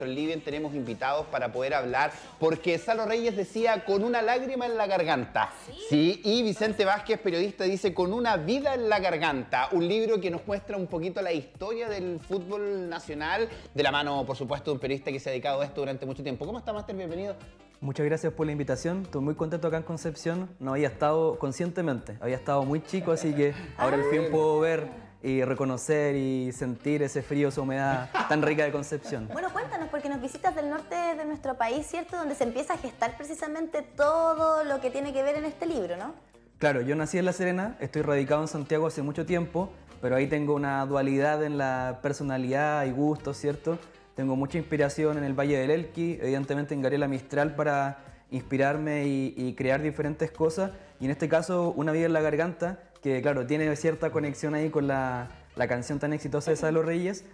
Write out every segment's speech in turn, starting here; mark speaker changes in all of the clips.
Speaker 1: Living tenemos invitados para poder hablar, porque Salo Reyes decía con una lágrima en la garganta. Sí, y Vicente Vázquez, periodista, dice con una vida en la garganta. Un libro que nos muestra un poquito la historia del fútbol nacional, de la mano, por supuesto, de un periodista que se ha dedicado a esto durante mucho tiempo. ¿Cómo está, Máster? Bienvenido.
Speaker 2: Muchas gracias por la invitación, estoy muy contento acá en Concepción, no había estado conscientemente, había estado muy chico, así que ahora al fin puedo ver y reconocer y sentir ese frío, esa humedad tan rica de Concepción.
Speaker 3: Bueno, cuéntanos, porque nos visitas del norte de nuestro país, ¿cierto? Donde se empieza a gestar precisamente todo lo que tiene que ver en este libro, ¿no?
Speaker 2: Claro, yo nací en La Serena, estoy radicado en Santiago hace mucho tiempo, pero ahí tengo una dualidad en la personalidad y gustos, ¿cierto? Tengo mucha inspiración en el Valle del Elqui, evidentemente en Gabriela Mistral para inspirarme y crear diferentes cosas. Y en este caso, Una vida en la garganta, que claro, tiene cierta conexión ahí con la canción tan exitosa de Salo Reyes,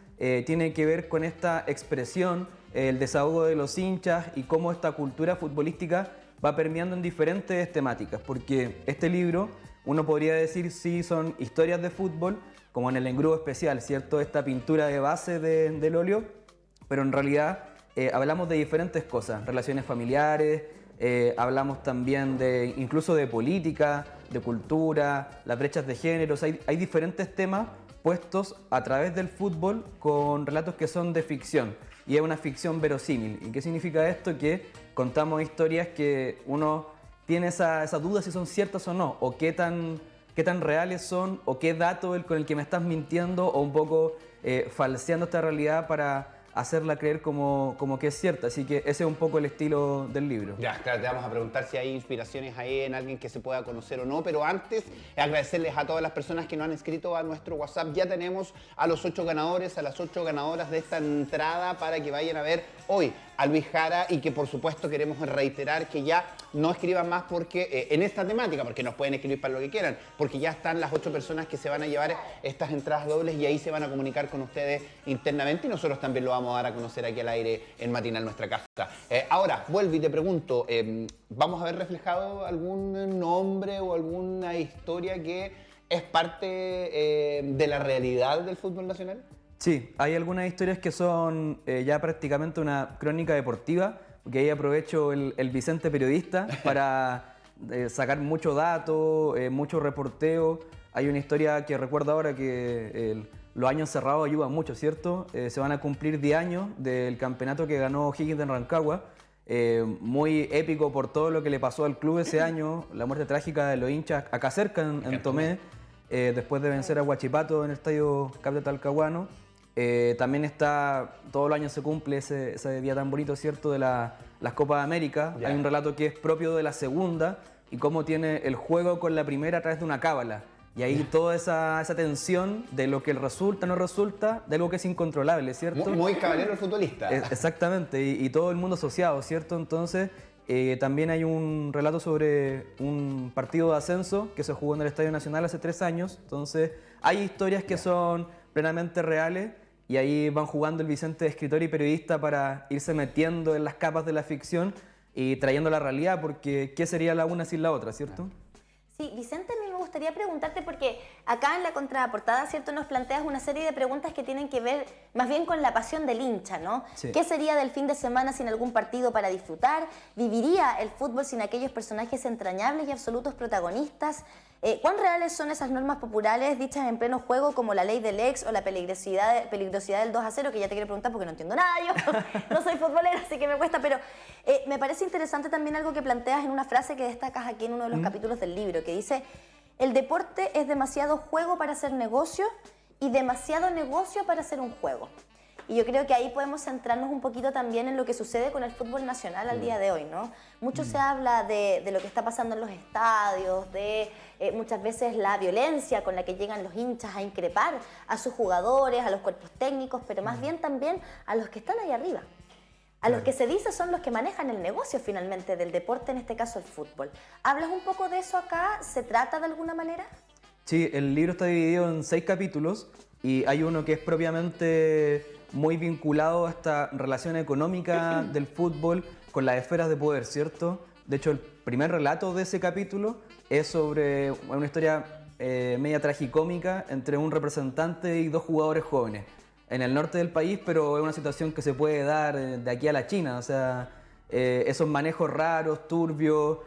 Speaker 2: tiene que ver con esta expresión, el desahogo de los hinchas y cómo esta cultura futbolística va permeando en diferentes temáticas. Porque este libro, uno podría decir, sí, son historias de fútbol, como en el engrudo especial, ¿cierto? Esta pintura de base del óleo, pero en realidad hablamos de diferentes cosas, relaciones familiares, hablamos también incluso de política, de cultura, las brechas de géneros, hay diferentes temas puestos a través del fútbol con relatos que son de ficción, y es una ficción verosímil. ¿Y qué significa esto? Que contamos historias que uno tiene esa duda si son ciertas o no, o qué tan reales son, o qué dato con el que me estás mintiendo, o un poco falseando esta realidad para hacerla creer como que es cierta. Así que ese es un poco el estilo del libro.
Speaker 1: Ya, claro, te vamos a preguntar si hay inspiraciones ahí en alguien que se pueda conocer o no, pero antes agradecerles a todas las personas que nos han escrito a nuestro WhatsApp. Ya tenemos a los 8 ganadores, a las 8 ganadoras de esta entrada para que vayan a ver hoy a Luis Jara, y que por supuesto queremos reiterar que ya no escriban más porque en esta temática, porque nos pueden escribir para lo que quieran, porque ya están las 8 personas que se van a llevar estas entradas dobles y ahí se van a comunicar con ustedes internamente, y nosotros también lo vamos a dar a conocer aquí al aire en Matinal Nuestra Casa. Ahora, vuelvo y te pregunto, ¿vamos a ver reflejado algún nombre o alguna historia que es parte de la realidad del fútbol nacional?
Speaker 2: Sí, hay algunas historias que son ya prácticamente una crónica deportiva, porque ahí aprovecho el Vicente periodista para sacar mucho dato, mucho reporteo. Hay una historia que recuerdo ahora que los años cerrados ayudan mucho, ¿cierto? Se van a cumplir 10 años del campeonato que ganó O'Higgins de Rancagua, muy épico por todo lo que le pasó al club ese año, la muerte trágica de los hinchas acá cerca en Tomé, después de vencer a Huachipato en el estadio Cap de Talcahuano. También está, todos los años se cumple ese día tan bonito, ¿cierto?, de las Copas de América. Hay un relato que es propio de la segunda y cómo tiene el juego con la primera a través de una cábala. Y ahí toda esa tensión de lo que resulta, no resulta, de algo que es incontrolable, ¿cierto?
Speaker 1: Muy caballero el futbolista.
Speaker 2: Exactamente, y todo el mundo asociado, ¿cierto? Entonces, también hay un relato sobre un partido de ascenso que se jugó en el Estadio Nacional hace 3 años. Entonces, hay historias que son plenamente reales, y ahí van jugando el Vicente, escritor y periodista, para irse metiendo en las capas de la ficción y trayendo la realidad, porque ¿qué sería la una sin la otra, cierto?
Speaker 3: Sí, Vicente, a mí me gustaría preguntarte, porque acá en la contraportada, ¿cierto?, nos planteas una serie de preguntas que tienen que ver más bien con la pasión del hincha, ¿no?
Speaker 2: Sí.
Speaker 3: ¿Qué sería del fin de semana sin algún partido para disfrutar? ¿Viviría el fútbol sin aquellos personajes entrañables y absolutos protagonistas? ¿Cuán reales son esas normas populares dichas en pleno juego, como la ley del ex o la peligrosidad del 2-0, que ya te quiero preguntar porque no entiendo nada, yo no soy futbolera, así que me cuesta, pero me parece interesante también algo que planteas en una frase que destacas aquí en uno de los capítulos del libro, que dice: el deporte es demasiado juego para ser negocio y demasiado negocio para ser un juego. Y yo creo que ahí podemos centrarnos un poquito también en lo que sucede con el fútbol nacional al día de hoy, ¿no? Mucho se habla de lo que está pasando en los estadios, de muchas veces la violencia con la que llegan los hinchas a increpar a sus jugadores, a los cuerpos técnicos, pero más bien también a los que están ahí arriba. A los que se dice son los que manejan el negocio finalmente del deporte, en este caso el fútbol. ¿Hablas un poco de eso acá? ¿Se trata de alguna manera?
Speaker 2: Sí, el libro está dividido en 6 capítulos y hay uno que es propiamente muy vinculado a esta relación económica del fútbol con las esferas de poder, ¿cierto? De hecho, el primer relato de ese capítulo es sobre una historia media tragicómica entre un representante y 2 jugadores jóvenes. en el norte del país, pero es una situación que se puede dar de aquí a la China. O sea, esos manejos raros, turbios,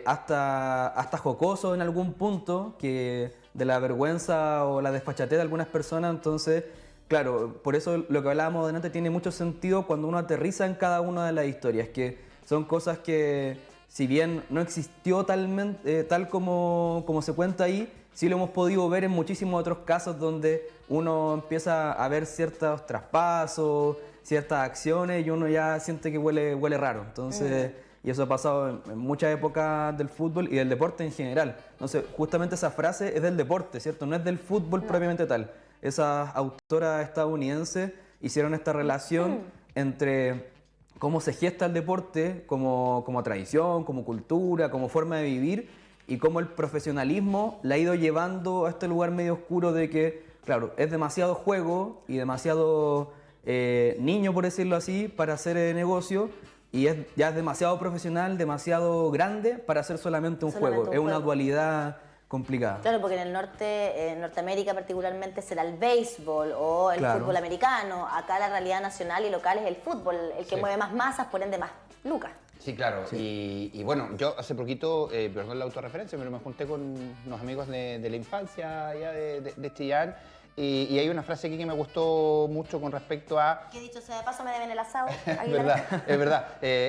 Speaker 2: hasta jocosos en algún punto, que de la vergüenza o la desfachatez de algunas personas. Entonces, claro, por eso lo que hablábamos delante tiene mucho sentido cuando uno aterriza en cada una de las historias, que son cosas que, si bien no existió tal como se cuenta ahí, sí lo hemos podido ver en muchísimos otros casos donde uno empieza a ver ciertos traspasos, ciertas acciones y uno ya siente que huele raro. Entonces, y eso ha pasado en muchas épocas del fútbol y del deporte en general. Entonces, justamente esa frase es del deporte, ¿cierto? No es del fútbol propiamente tal. Esas autoras estadounidenses hicieron esta relación entre cómo se gesta el deporte como tradición, como cultura, como forma de vivir, y cómo el profesionalismo la ha ido llevando a este lugar medio oscuro de que, claro, es demasiado juego y demasiado niño, por decirlo así, para hacer negocio, y ya es demasiado profesional, demasiado grande para hacer solamente un juego. Es una dualidad complicada.
Speaker 3: Claro, porque en el norte, en Norteamérica particularmente, será el béisbol o el fútbol americano. Acá la realidad nacional y local es el fútbol, el que mueve más masas, por ende más lucas.
Speaker 1: Sí, claro. Sí. Y bueno, yo hace poquito, perdón la autorreferencia, pero me junté con unos amigos de la infancia allá de Chillán. Y hay una frase aquí que me gustó mucho con respecto a...
Speaker 3: Que dicho sea de paso, me deben el asado.
Speaker 1: Es verdad.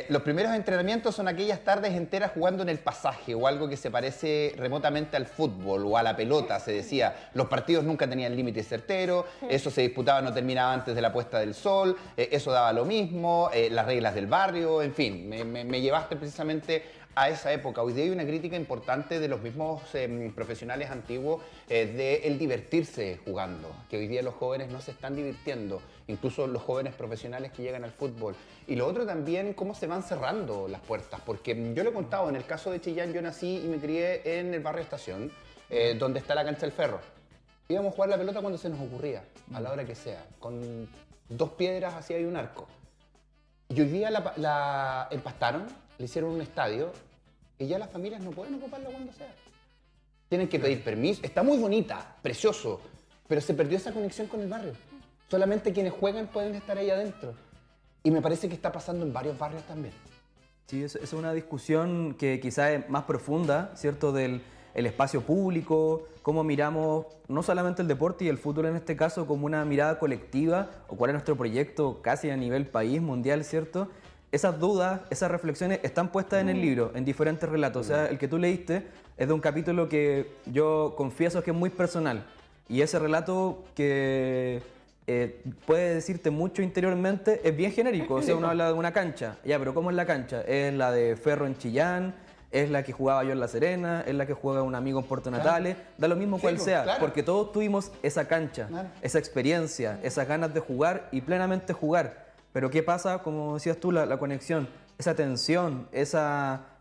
Speaker 1: Los primeros entrenamientos son aquellas tardes enteras jugando en el pasaje o algo que se parece remotamente al fútbol o a la pelota, se decía. Los partidos nunca tenían límite certero, eso se disputaba, no terminaba antes de la puesta del sol, eso daba lo mismo, las reglas del barrio, en fin. Me llevaste precisamente a esa época. Hoy día hay una crítica importante de los mismos profesionales antiguos de el divertirse jugando, que hoy día los jóvenes no se están divirtiendo, incluso los jóvenes profesionales que llegan al fútbol. Y lo otro también, cómo se van cerrando las puertas, porque yo lo he contado, en el caso de Chillán yo nací y me crié en el barrio Estación, donde está la cancha del Ferro. Íbamos a jugar la pelota cuando se nos ocurría, a la hora que sea, con 2 piedras así hay un arco. Y hoy día la empastaron, le hicieron un estadio y ya las familias no pueden ocuparlo cuando sea. Tienen que pedir permiso. Está muy bonita, precioso, pero se perdió esa conexión con el barrio. Solamente quienes juegan pueden estar ahí adentro. Y me parece que está pasando en varios barrios también.
Speaker 2: Sí, es una discusión que quizás es más profunda, ¿cierto? Del espacio público, cómo miramos no solamente el deporte y el fútbol en este caso como una mirada colectiva, o cuál es nuestro proyecto casi a nivel país, mundial, ¿cierto? Esas dudas, esas reflexiones están puestas en el libro, en diferentes relatos. O sea, el que tú leíste es de un capítulo que yo confieso que es muy personal. Y ese relato que puede decirte mucho interiormente es bien genérico. O sea, uno habla de una cancha. Ya, pero ¿cómo es la cancha? ¿Es la de Ferro en Chillán? ¿Es la que jugaba yo en La Serena? ¿Es la que juega un amigo en Puerto Natales? Da lo mismo cual sea, porque todos tuvimos esa cancha, esa experiencia, esas ganas de jugar y plenamente jugar. Pero ¿qué pasa, como decías tú, la conexión, esa tensión, ese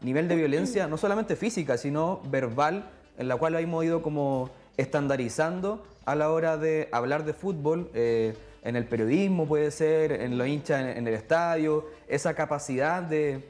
Speaker 2: nivel de violencia, no solamente física, sino verbal, en la cual hemos ido como estandarizando a la hora de hablar de fútbol, en el periodismo puede ser, en los hinchas en el estadio, esa capacidad de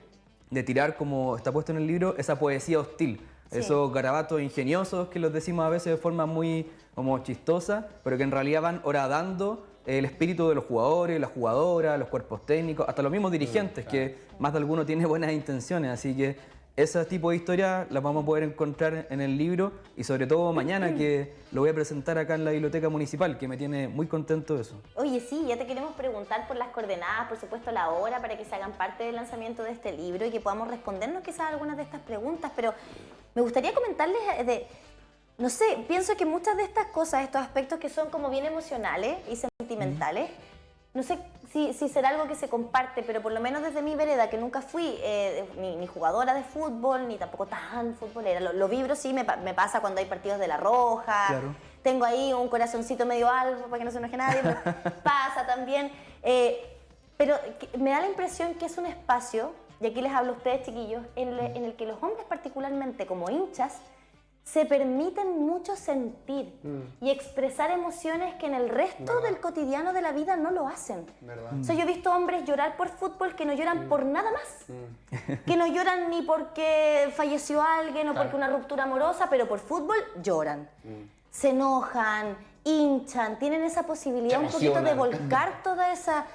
Speaker 2: tirar, como está puesto en el libro, esa poesía hostil, esos garabatos ingeniosos que los decimos a veces de forma muy como chistosa, pero que en realidad van horadando el espíritu de los jugadores, las jugadoras, los cuerpos técnicos, hasta los mismos dirigentes, que más de alguno tiene buenas intenciones. Así que ese tipo de historias las vamos a poder encontrar en el libro y sobre todo mañana, que lo voy a presentar acá en la Biblioteca Municipal, que me tiene muy contento de eso.
Speaker 3: Oye, sí, ya te queremos preguntar por las coordenadas, por supuesto la hora, para que se hagan parte del lanzamiento de este libro y que podamos respondernos quizás algunas de estas preguntas, pero me gustaría comentarles no sé, pienso que muchas de estas cosas, estos aspectos que son como bien emocionales y sentimentales, no sé si será algo que se comparte, pero por lo menos desde mi vereda, que nunca fui ni jugadora de fútbol, ni tampoco tan futbolera. Lo vibro sí, me pasa cuando hay partidos de La Roja. Claro. Tengo ahí un corazoncito medio alto para que no se enoje nadie, pero pasa también. Pero me da la impresión que es un espacio, y aquí les hablo a ustedes, chiquillos, en el que los hombres particularmente como hinchas, se permiten mucho sentir y expresar emociones que en el resto del cotidiano de la vida no lo hacen. O sea, yo he visto hombres llorar por fútbol que no lloran por nada más. Que no lloran ni porque falleció alguien o porque una ruptura amorosa, pero por fútbol lloran. Se enojan, hinchan, tienen esa posibilidad un poquito de volcar toda esa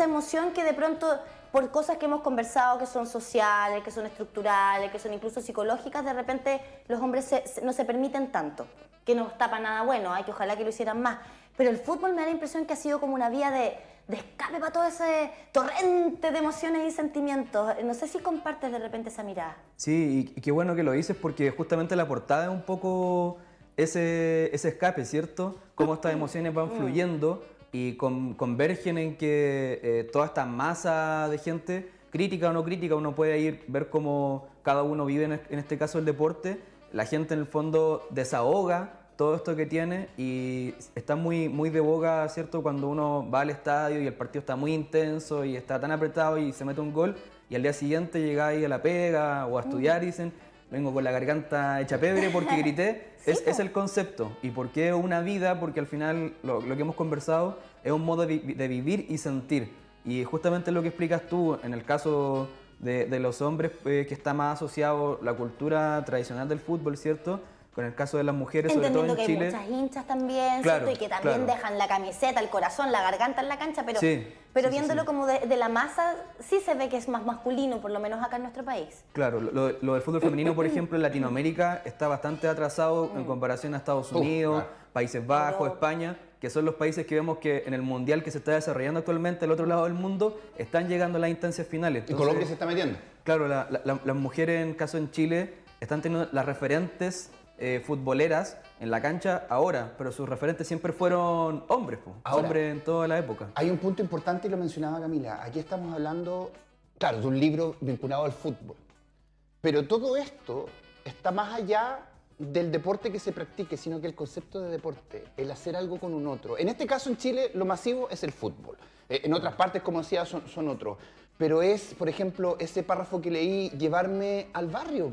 Speaker 3: emoción que de pronto, por cosas que hemos conversado, que son sociales, que son estructurales, que son incluso psicológicas, de repente los hombres no se permiten tanto, que no está para nada bueno, que ojalá que lo hicieran más. Pero el fútbol me da la impresión que ha sido como una vía de escape para todo ese torrente de emociones y sentimientos. No sé si compartes de repente esa mirada.
Speaker 2: Sí, y qué bueno que lo dices porque justamente la portada es un poco ese escape, ¿cierto? Cómo estas emociones van fluyendo y convergen en que toda esta masa de gente, crítica o no crítica, uno puede ver cómo cada uno vive en este caso el deporte. La gente en el fondo desahoga todo esto que tiene y está muy, muy de boga, ¿cierto? Cuando uno va al estadio y el partido está muy intenso y está tan apretado y se mete un gol y al día siguiente llegáis a la pega o a estudiar y dicen, vengo con la garganta hecha pebre porque grité.
Speaker 3: Sí,
Speaker 2: es el concepto. ¿Y por qué una vida? Porque al final lo que hemos conversado es un modo de vivir y sentir. Y justamente lo que explicas tú en el caso de los hombres, que está más asociado la cultura tradicional del fútbol, ¿cierto? Con el caso de las mujeres, sobre todo en Chile.
Speaker 3: Entendiendo que hay muchas hinchas también,
Speaker 2: Claro,
Speaker 3: ¿cierto? Y que también dejan la camiseta, el corazón, la garganta en la cancha, pero,
Speaker 2: Sí,
Speaker 3: viéndolo como de la masa, sí se ve que es más masculino, por lo menos acá en nuestro país.
Speaker 2: Claro, lo del fútbol femenino, por ejemplo, en Latinoamérica está bastante atrasado en comparación a Estados Unidos, Países Bajos, España, que son los países que vemos que en el mundial que se está desarrollando actualmente al otro lado del mundo están llegando a las instancias finales.
Speaker 1: ¿Y Colombia se está metiendo?
Speaker 2: Claro, las mujeres, en caso en Chile, están teniendo las referentes futboleras en la cancha ahora, pero sus referentes siempre fueron hombres, hombres en toda la época.
Speaker 1: Hay un punto importante y lo mencionaba Camila. Aquí estamos hablando, claro, de un libro vinculado al fútbol. Pero todo esto está más allá del deporte que se practique, sino que el concepto de deporte, el hacer algo con un otro. En este caso, en Chile, lo masivo es el fútbol. En otras partes, como decía, son otros. Pero es, por ejemplo, ese párrafo que leí, llevarme al barrio.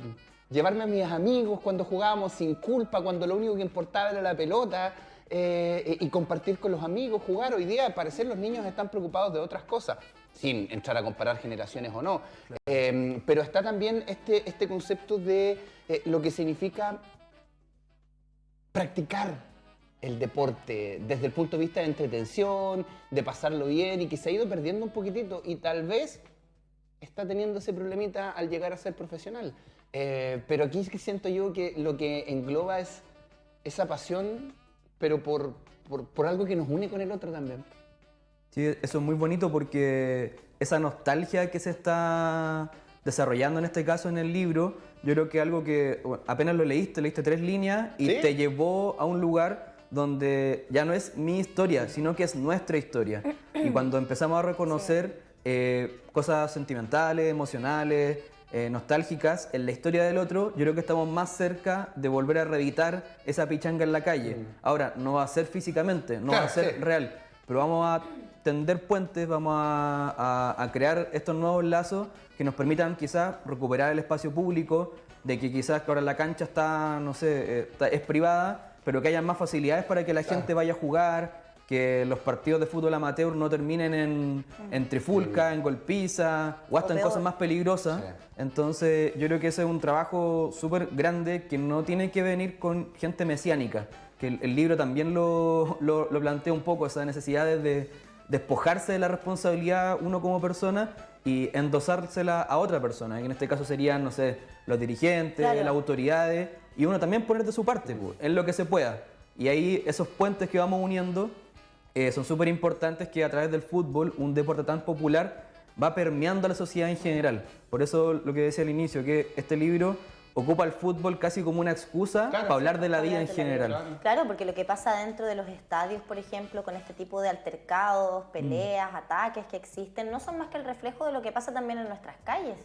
Speaker 1: Llevarme a mis amigos cuando jugábamos sin culpa, cuando lo único que importaba era la pelota, y compartir con los amigos, jugar. Hoy día, al parecer, los niños están preocupados de otras cosas, sin entrar a comparar generaciones o no. Claro. Pero está también este concepto de lo que significa practicar el deporte desde el punto de vista de entretención, de pasarlo bien, y que se ha ido perdiendo un poquitito y tal vez está teniendo ese problemita al llegar a ser profesional. Pero aquí es que siento yo que lo que engloba es esa pasión, pero por algo que nos une con el otro también.
Speaker 2: Sí, eso es muy bonito porque esa nostalgia que se está desarrollando en este caso en el libro, yo creo que algo que apenas lo leíste 3 líneas y te llevó a un lugar donde ya no es mi historia, sino que es nuestra historia. Y cuando empezamos a reconocer cosas sentimentales, emocionales, nostálgicas en la historia del otro, yo creo que estamos más cerca de volver a reeditar esa pichanga en la calle. Ahora, no va a ser físicamente, no va a ser real, pero vamos a tender puentes, vamos a crear estos nuevos lazos que nos permitan quizás recuperar el espacio público, de que quizás que ahora la cancha está, no sé, es privada, pero que haya más facilidades para que la gente vaya a jugar, que los partidos de fútbol amateur no terminen en trifulca, en golpiza o hasta en cosas más peligrosas. Entonces yo creo que ese es un trabajo súper grande que no tiene que venir con gente mesiánica, que el libro también lo plantea un poco, esa necesidad de despojarse de la responsabilidad uno como persona y endosársela a otra persona, que en este caso serían, no sé, los dirigentes, las autoridades, y uno también poner de su parte, en lo que se pueda. Y ahí esos puentes que vamos uniendo son súper importantes, que a través del fútbol, un deporte tan popular, va permeando a la sociedad en general. Por eso lo que decía al inicio, que este libro ocupa el fútbol casi como una excusa para hablar de la vida en general.
Speaker 3: Claro, porque lo que pasa dentro de los estadios, por ejemplo, con este tipo de altercados, peleas, ataques que existen, no son más que el reflejo de lo que pasa también en nuestras calles.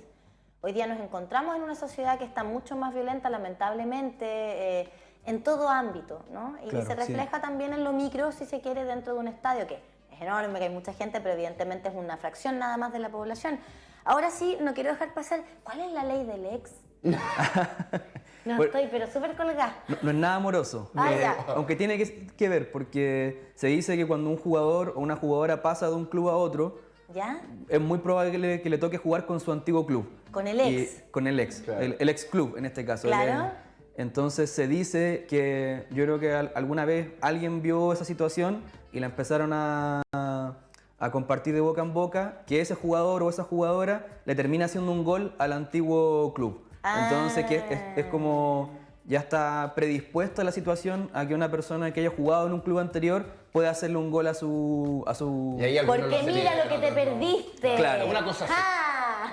Speaker 3: Hoy día nos encontramos en una sociedad que está mucho más violenta, lamentablemente, en todo ámbito, ¿no? Y se refleja también en lo micro, si se quiere, dentro de un estadio, que es enorme, que hay mucha gente, pero evidentemente es una fracción nada más de la población. Ahora sí, no quiero dejar pasar, ¿cuál es la ley del ex? No, bueno, estoy pero súper colgada.
Speaker 2: No es nada amoroso, aunque tiene que ver, porque se dice que cuando un jugador o una jugadora pasa de un club a otro,
Speaker 3: ¿ya?
Speaker 2: Es muy probable que le toque jugar con su antiguo club.
Speaker 3: ¿Con el ex?
Speaker 2: Con el ex, claro. el ex club en este caso.
Speaker 3: Claro.
Speaker 2: Entonces se dice que yo creo que alguna vez alguien vio esa situación y la empezaron a compartir de boca en boca, que ese jugador o esa jugadora le termina haciendo un gol al antiguo club. Entonces que es como ya está predispuesta la situación a que una persona que haya jugado en un club anterior pueda hacerle un gol a su...
Speaker 1: Y ahí algunos
Speaker 3: Porque
Speaker 1: lo
Speaker 3: mira
Speaker 1: celebran,
Speaker 3: lo que te
Speaker 1: otros no.
Speaker 3: perdiste.
Speaker 1: Claro, una cosa así.
Speaker 3: Ah.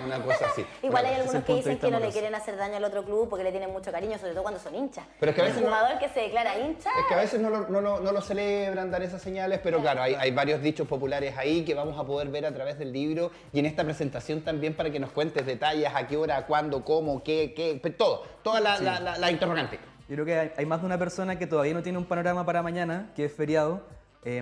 Speaker 1: Una cosa así.
Speaker 3: Igual hay
Speaker 2: Ese es el
Speaker 3: algunos que
Speaker 2: punto de
Speaker 3: dicen
Speaker 2: vista
Speaker 3: que no le
Speaker 2: amoroso.
Speaker 3: quieren hacer daño al otro club porque le tienen mucho cariño, sobre todo cuando son hinchas.
Speaker 1: Pero es que a
Speaker 3: El
Speaker 1: veces no-
Speaker 3: jugador que se declara hincha.
Speaker 1: Es que a veces no lo celebran, dan esas señales, pero claro, hay varios dichos populares ahí que vamos a poder ver a través del libro y en esta presentación también para que nos cuentes detalles, a qué hora, cuándo, cómo, qué, todo, toda la interrogante.
Speaker 2: Yo creo que hay más de una persona que todavía no tiene un panorama para mañana, que es feriado,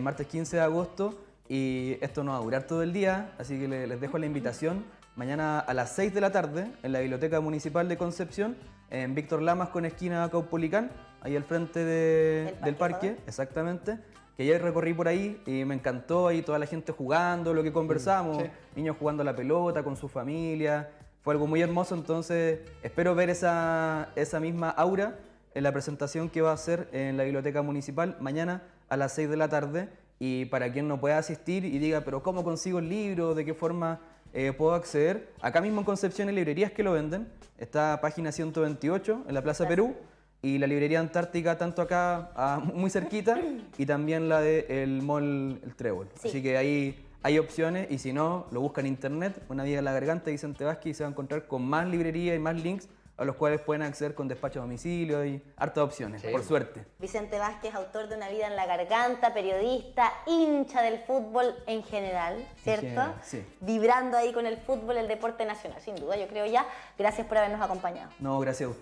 Speaker 2: martes 15 de agosto, y esto no va a durar todo el día, así que les dejo la invitación. Mañana a las 6 de la tarde, en la Biblioteca Municipal de Concepción, en Víctor Lamas con esquina Caupolicán, ahí al frente del parque, exactamente. Que ayer recorrí por ahí y me encantó, ahí toda la gente jugando, lo que conversamos,
Speaker 1: sí.
Speaker 2: niños jugando a la pelota con su familia. Fue algo muy hermoso, entonces espero ver esa misma aura en la presentación que va a hacer en la Biblioteca Municipal mañana a las 6 de la tarde. Y para quien no pueda asistir y diga, pero ¿cómo consigo el libro? ¿De qué forma puedo acceder? Acá mismo en Concepción hay librerías que lo venden. Está página 128 en la Plaza Perú y la librería Antártica, tanto acá muy cerquita, y también la del mall El Trébol.
Speaker 3: Sí.
Speaker 2: Así que ahí hay opciones, y si no, lo buscan en internet, Una Vida en la Garganta, Vicente Vázquez, y se va a encontrar con más librerías y más links a los cuales pueden acceder con despacho a domicilio y hartas opciones,
Speaker 1: Sí.
Speaker 2: por suerte.
Speaker 3: Vicente Vázquez, autor de Una vida en la garganta, periodista, hincha del fútbol en general, ¿cierto?
Speaker 2: general, sí.
Speaker 3: Vibrando ahí con el fútbol, el deporte nacional, sin duda, yo creo ya. Gracias por habernos acompañado.
Speaker 2: No, gracias a usted.